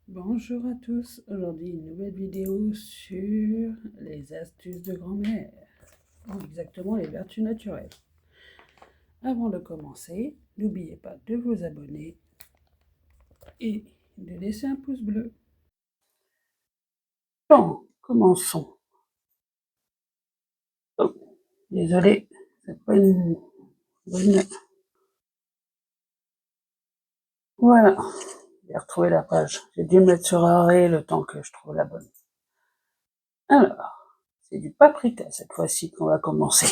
Bonjour à tous, aujourd'hui une nouvelle vidéo sur les astuces de grand-mère, exactement les vertus naturelles. Avant de commencer, n'oubliez pas de vous abonner et de laisser un pouce bleu. Bon, commençons. Oh, désolé, c'est pas une bonne... Voilà, j'ai retrouvé la page. J'ai dû me mettre sur arrêt le temps que je trouve la bonne. Alors, c'est du paprika cette fois-ci qu'on va commencer.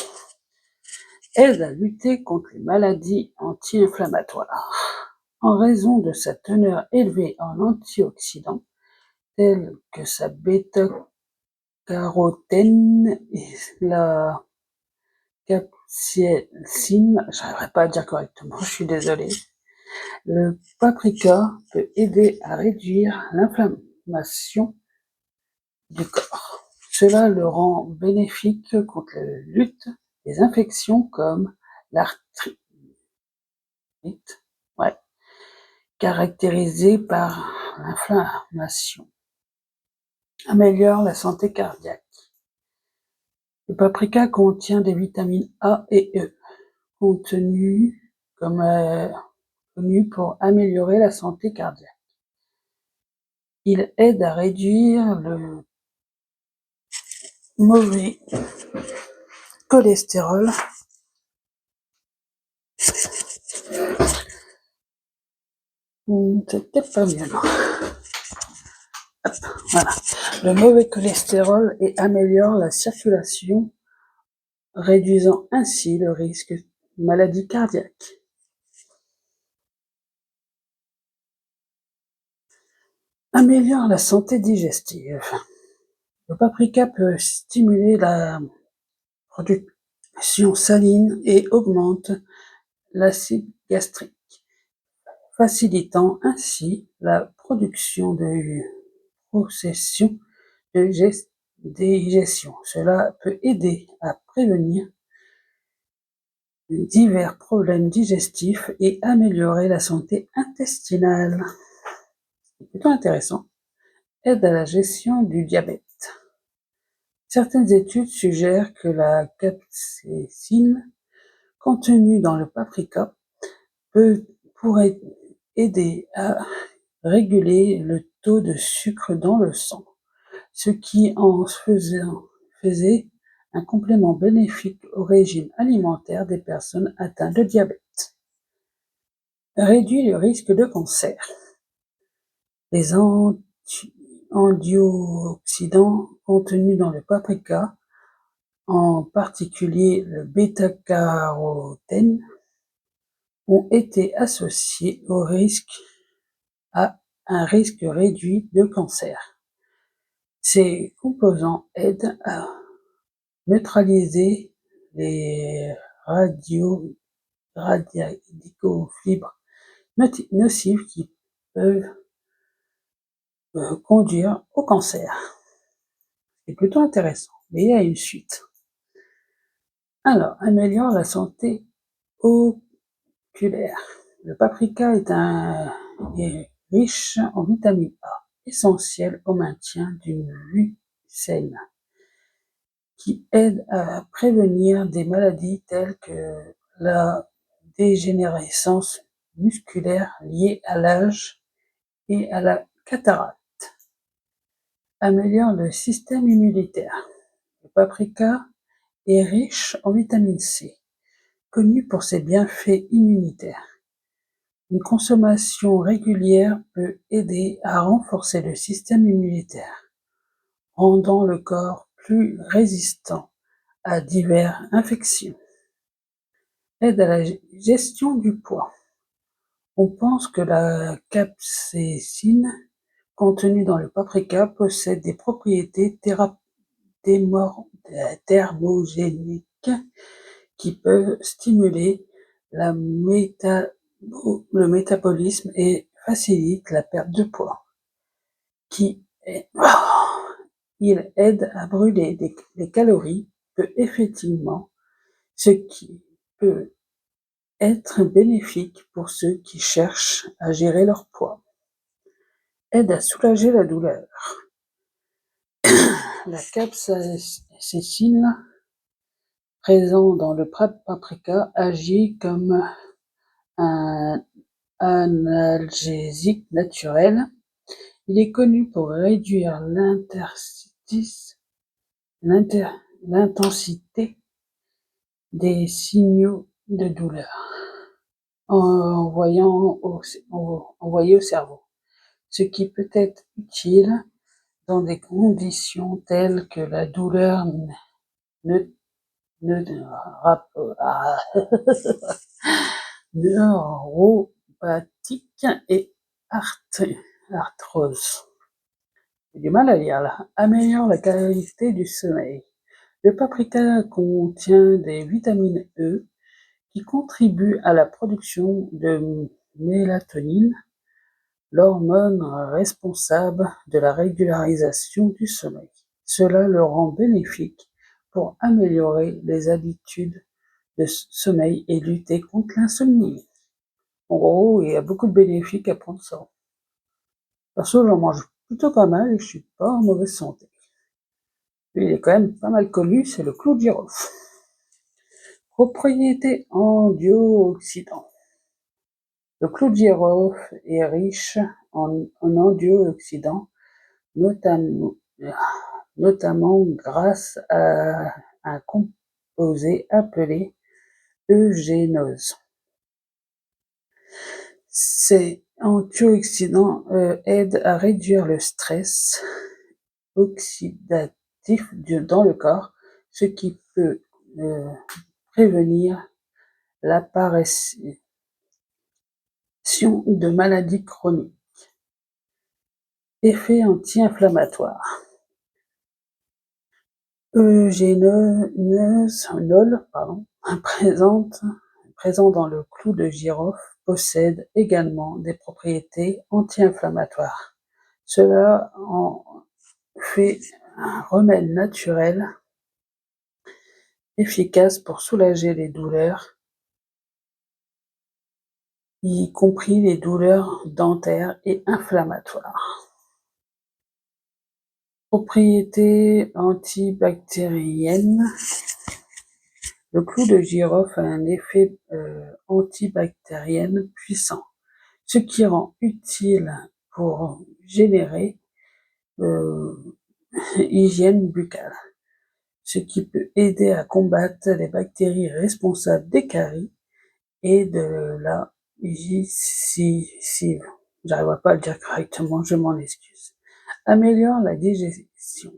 Aide à lutter contre les maladies anti-inflammatoires. En raison de sa teneur élevée en antioxydants, tels que sa bêta-carotène et la capsaïcine, j'arriverai pas à dire correctement, je suis désolée, le paprika peut aider à réduire l'inflammation du corps. Cela le rend bénéfique contre la lutte des infections comme l'arthrite, caractérisée par l'inflammation. Améliore la santé cardiaque. Le paprika contient des vitamines A et E, connues pour améliorer la santé cardiaque. Il aide à réduire le mauvais cholestérol. C'est peut-être pas mieux, non. Voilà. Le mauvais cholestérol et améliore la circulation, réduisant ainsi le risque de maladie cardiaque. Améliore la santé digestive. Le paprika peut stimuler la production saline et augmente l'acide gastrique, facilitant ainsi la production de processus de digestion. Cela peut aider à prévenir divers problèmes digestifs et améliorer la santé intestinale. C'est plutôt intéressant. Aide à la gestion du diabète. Certaines études suggèrent que la capsaïcine contenue dans le paprika pourrait aider à réguler le taux de sucre dans le sang, ce qui en faisait un complément bénéfique au régime alimentaire des personnes atteintes de diabète. Réduit le risque de cancer. Les antioxydants contenus dans le paprika, en particulier le bêta-carotène, ont été associés à un risque réduit de cancer. Ces composants aident à neutraliser les radicofibres nocives qui peuvent conduire au cancer. C'est plutôt intéressant, mais il y a une suite. Alors, améliore la santé oculaire. Le paprika est riche en vitamine A, essentielle au maintien d'une vue saine, qui aide à prévenir des maladies telles que la dégénérescence musculaire liée à l'âge et à la cataracte. Améliore le système immunitaire. Le paprika est riche en vitamine C, connue pour ses bienfaits immunitaires. Une consommation régulière peut aider à renforcer le système immunitaire, rendant le corps plus résistant à diverses infections. Aide à la gestion du poids. On pense que la capsaïcine contenue dans le paprika possède des propriétés thermogéniques qui peuvent stimuler le métabolisme et facilitent la perte de poids. Il aide à brûler des calories effectivement, ce qui peut être bénéfique pour ceux qui cherchent à gérer leur poids. aide à soulager la douleur. La capsaïcine, présent dans le paprika, agit comme un analgésique naturel. Il est connu pour réduire l'intensité des signaux de douleur envoyés au cerveau, ce qui peut être utile dans des conditions telles que la douleur neuropathique et arthrose. J'ai du mal à lire là. Améliore la qualité du sommeil. Le paprika contient des vitamines E qui contribuent à la production de mélatonine, l'hormone responsable de la régularisation du sommeil. Cela le rend bénéfique pour améliorer les habitudes de sommeil et lutter contre l'insomnie. En gros, il y a beaucoup de bénéfices à prendre ça. Perso, j'en mange plutôt pas mal et je suis pas en mauvaise santé. Lui, il est quand même pas mal connu, c'est le clou de girofle. Propriétés antioxydants. Le clou de girofle est riche en antioxydants, notamment grâce à un composé appelé eugénose. Ces antioxydants aident à réduire le stress oxydatif dans le corps, ce qui peut prévenir l'apparition de maladies chroniques. Effet anti-inflammatoire. Eugénol, présent dans le clou de girofle, possède également des propriétés anti-inflammatoires. Cela en fait un remède naturel efficace pour soulager les douleurs, y compris les douleurs dentaires et inflammatoires. Propriétés antibactériennes. Le clou de girofle a un effet antibactérien puissant, ce qui rend utile pour générer hygiène buccale, ce qui peut aider à combattre les bactéries responsables des caries et de la giccive. J'arriverai pas à le dire correctement, je m'en excuse. Améliore la digestion.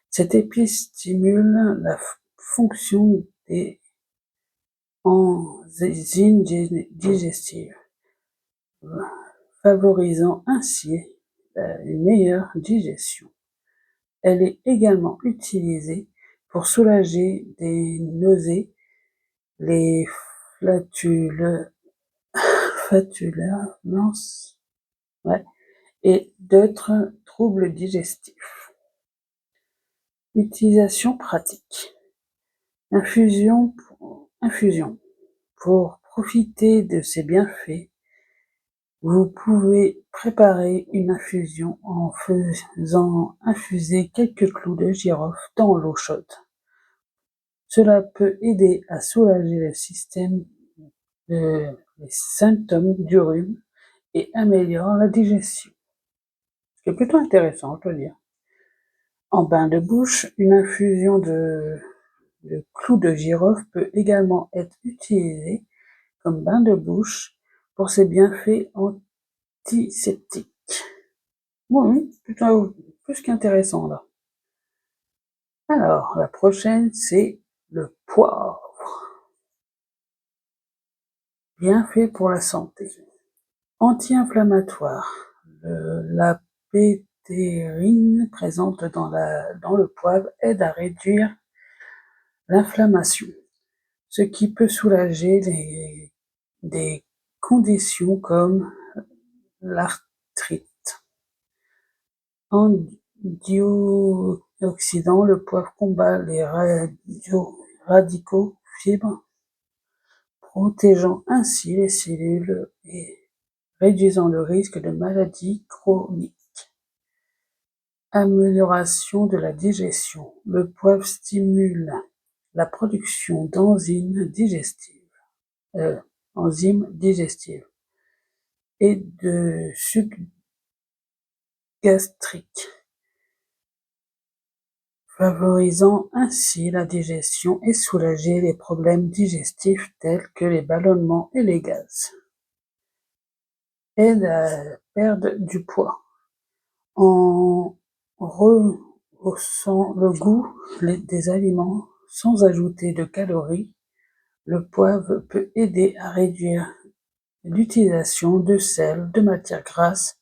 Cette épice stimule la fonction des enzymes digestives, favorisant ainsi une meilleure digestion. Elle est également utilisée pour soulager des nausées, les flatulences et d'autres troubles digestifs. Utilisation pratique. Infusion. Pour profiter de ces bienfaits, vous pouvez préparer une infusion en faisant infuser quelques clous de girofle dans l'eau chaude. Cela peut aider à soulager les symptômes du rhume et améliore la digestion. C'est plutôt intéressant, je dois dire. En bain de bouche, une infusion de clous de girofle peut également être utilisée comme bain de bouche pour ses bienfaits antiseptiques. Oui, plutôt plus qu'intéressant là. Alors, la prochaine, c'est le poivre. Bienfait pour la santé. Anti-inflammatoire. La pétérine présente dans le poivre aide à réduire l'inflammation, ce qui peut soulager des conditions comme l'arthrite. Antioxydant, le poivre combat les radicaux fibres, protégeant ainsi les cellules et réduisant le risque de maladies chroniques. Amélioration de la digestion. Le poivre stimule la production d'enzymes digestives et de sucs gastriques, favorisant ainsi la digestion et soulager les problèmes digestifs tels que les ballonnements et les gaz. Aide à perdre du poids. En rehaussant le goût des aliments sans ajouter de calories, le poivre peut aider à réduire l'utilisation de sel, de matières grasses,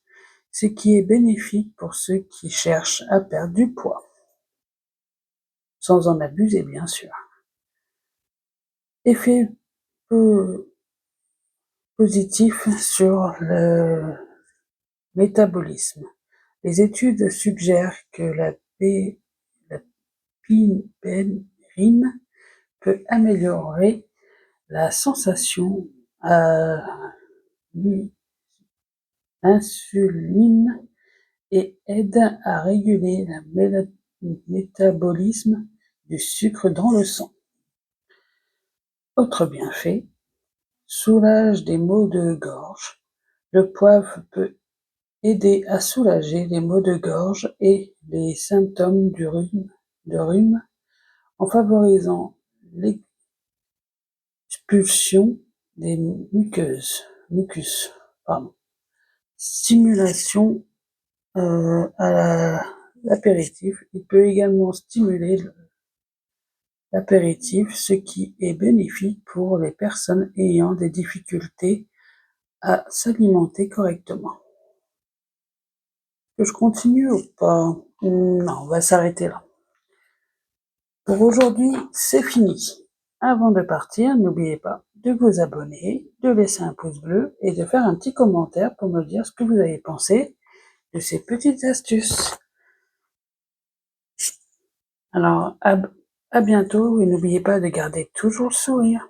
ce qui est bénéfique pour ceux qui cherchent à perdre du poids, sans en abuser bien sûr. Effet positif sur le métabolisme. Les études suggèrent que la pipérine peut améliorer la sensation à l'insuline et aide à réguler le métabolisme du sucre dans le sang. Autre bienfait, soulage des maux de gorge. Le poivre peut aider à soulager les maux de gorge et les symptômes de rhume en favorisant l'expulsion des mucus. Stimulation à l'apéritif. Il peut également stimuler l'apéritif, ce qui est bénéfique pour les personnes ayant des difficultés à s'alimenter correctement. Que je continue ou pas? Non, on va s'arrêter là. Pour aujourd'hui, c'est fini. Avant de partir, n'oubliez pas de vous abonner, de laisser un pouce bleu et de faire un petit commentaire pour me dire ce que vous avez pensé de ces petites astuces. Alors, à bientôt et n'oubliez pas de garder toujours le sourire.